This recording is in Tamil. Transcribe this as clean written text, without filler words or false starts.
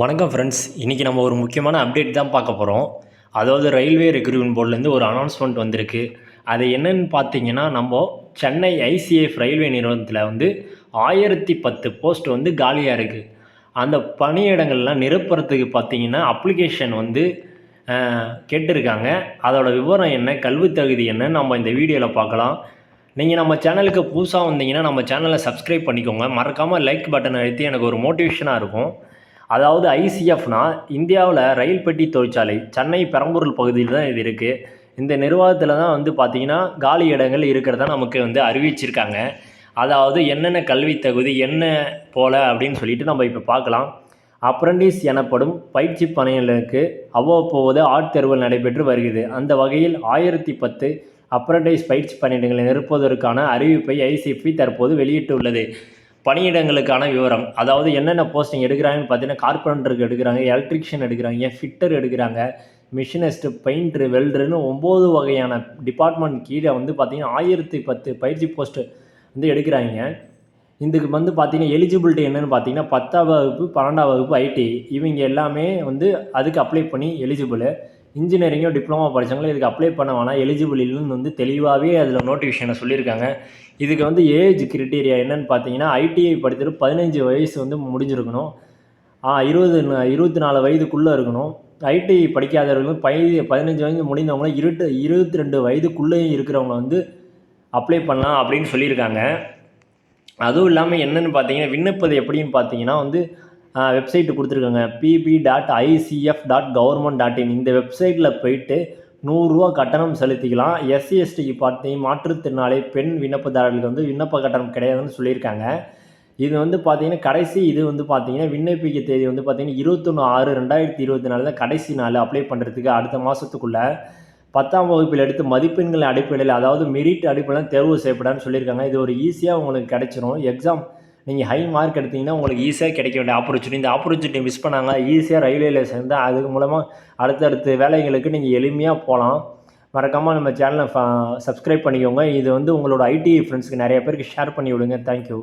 வணக்கம் ஃப்ரெண்ட்ஸ். இன்றைக்கி நம்ம ஒரு முக்கியமான அப்டேட் தான் பார்க்க போகிறோம். அதாவது ரயில்வே ரெக்ரூட்மெண்ட் போர்ட்லேருந்து ஒரு அனௌன்ஸ்மெண்ட் வந்திருக்கு. அது என்னன்னு பார்த்தீங்கன்னா, நம்ம சென்னை ஐசிஎஃப் ரயில்வே நிறுவனத்தில் வந்து 1010 போஸ்ட் வந்து காலியாக இருக்குது. அந்த பணியிடங்கள்லாம் நிரப்புறதுக்கு பார்த்தீங்கன்னா அப்ளிகேஷன் வந்து கேட்டிருக்காங்க. அதோட விவரம் என்ன, கல்வி தகுதி என்னன்னு நம்ம இந்த வீடியோவில் பார்க்கலாம். நீங்கள் நம்ம சேனலுக்கு புதுசாக வந்தீங்கன்னா நம்ம சேனலை சப்ஸ்கிரைப் பண்ணிக்கோங்க. மறக்காமல் லைக் பட்டன் அழுத்தி எனக்கு ஒரு மோட்டிவேஷனாக இருக்கும். அதாவது ஐசிஎஃப்னா இந்தியாவில் ரயில் பெட்டி தொழிற்சாலை சென்னை பெரம்பூர் பகுதியில் தான் இது இருக்குது. இந்த நிர்வாகத்தில் தான் வந்து பார்த்திங்கன்னா காலி இடங்கள் இருக்கிறதா நமக்கு வந்து அறிவிச்சிருக்காங்க. அதாவது என்னென்ன கல்வி தகுதி என்ன போல் அப்படின்னு சொல்லிட்டு நம்ம இப்போ பார்க்கலாம். அப்ரண்டிஸ் எனப்படும் பயிற்சி பணிகளுக்கு அவ்வப்போது ஆட்தேர்வுகள் நடைபெற்று வருகிறது. அந்த வகையில் 1010 அப்ரண்டிஸ் பயிற்சி பணியிடங்களை நிரப்புவதற்கான அறிவிப்பை ஐசிஎஃப் தற்போது வெளியிட்டுள்ளது. பணியிடங்களுக்கான விவரம், அதாவது என்னென்ன போஸ்டிங் எடுக்கிறாங்கன்னு பார்த்தீங்கன்னா, கார்பெண்டருக்கு எடுக்கிறாங்க, எலக்ட்ரிஷியன் எடுக்கிறாங்க, ஃபிட்டர் எடுக்கிறாங்க, மிஷினிஸ்ட்டு, பெயிண்ட்ரு, வெல்டருன்னு 9 வகையான டிபார்ட்மெண்ட் கீழே வந்து பார்த்திங்கன்னா 1010 பயிற்சி போஸ்ட்டு வந்து எடுக்கிறாங்க. இதுக்கு வந்து பார்த்திங்கன்னா எலிஜிபிலிட்டி என்னென்னு பார்த்தீங்கன்னா 10ஆம் வகுப்பு 12ஆம் வகுப்பு ஐடி இவங்க எல்லாமே வந்து அதுக்கு அப்ளை பண்ணி எலிஜிபிள். இன்ஜினியரிங்கோ டிப்ளமோ படித்தவங்களும் இதுக்கு அப்ளை பண்ண வேணாம், எலிஜிபிள் இல்லைன்னு வந்து தெளிவாகவே அதில் நோட்டிஃபிகேஷனை சொல்லியிருக்காங்க. இதுக்கு வந்து ஏஜ் கிரிட்டீரியா என்னென்னு பார்த்தீங்கன்னா, ஐடிஐ படித்துட்டு 15 வயசு வந்து முடிஞ்சிருக்கணும், 24 வயதுக்குள்ளே இருக்கணும். ஐடிஐ படிக்காதவர்களும் 15 வயது முடிந்தவங்களும் 22 வயதுக்குள்ளேயும் இருக்கிறவங்க வந்து அப்ளை பண்ணலாம் அப்படின்னு சொல்லியிருக்காங்க. அதுவும் இல்லாமல் என்னென்னு பார்த்தீங்கன்னா, விண்ணப்பது எப்படின்னு பார்த்தீங்கன்னா வந்து வெப்சைட்டு கொடுத்துருக்காங்க, pb.icf.government.in. இந்த வெப்சைட்டில் போயிட்டு ₹100 கட்டணம் செலுத்திக்கலாம். எஸ்சி எஸ்டிக்கு பார்த்தீங்கன்னா மாற்றுத்திறனாளி பெண் விண்ணப்பதாரர்களுக்கு வந்து விண்ணப்ப கட்டணம் கிடையாதுன்னு சொல்லியிருக்காங்க. இது வந்து பார்த்திங்கன்னா இது வந்து பார்த்திங்கன்னா விண்ணப்பிக்க தேதி வந்து பார்த்திங்கன்னா 21/6/2024 தான் கடைசி நாள் அப்ளை பண்ணுறதுக்கு. அடுத்த மாதத்துக்குள்ளே 10ஆம் வகுப்பில் எடுத்து மதிப்பெண்கள் அடிப்படையில், அதாவது மெரிட் அடிப்படையில் தேர்வு செய்யப்படான்னு சொல்லியிருக்காங்க. இது ஒரு ஈஸியாக உங்களுக்கு கிடைச்சிரும். எக்ஸாம் நீங்கள் ஹை மார்க் எடுத்திங்கன்னா உங்களுக்கு ஈஸியாக கிடைக்க வேண்டிய ஆப்பர்ச்சுனிட்டி. இந்த ஆப்பர்ச்சுனிட்டி மிஸ் பண்ணாங்க, ஈஸியாக ரயில்வேல சேர்ந்தால் அதுக்கு மூலமாக அடுத்தடுத்த வேலைகளுக்கு நீங்கள் எளிமையாக போகலாம். மறக்காமல் நம்ம சேனலை சப்ஸ்கிரைப் பண்ணிக்கோங்க. இது வந்து உங்களோட ஐடி ஃப்ரெண்ட்ஸுக்கு நிறைய பேருக்கு ஷேர் பண்ணி விடுங்க. தேங்க்யூ.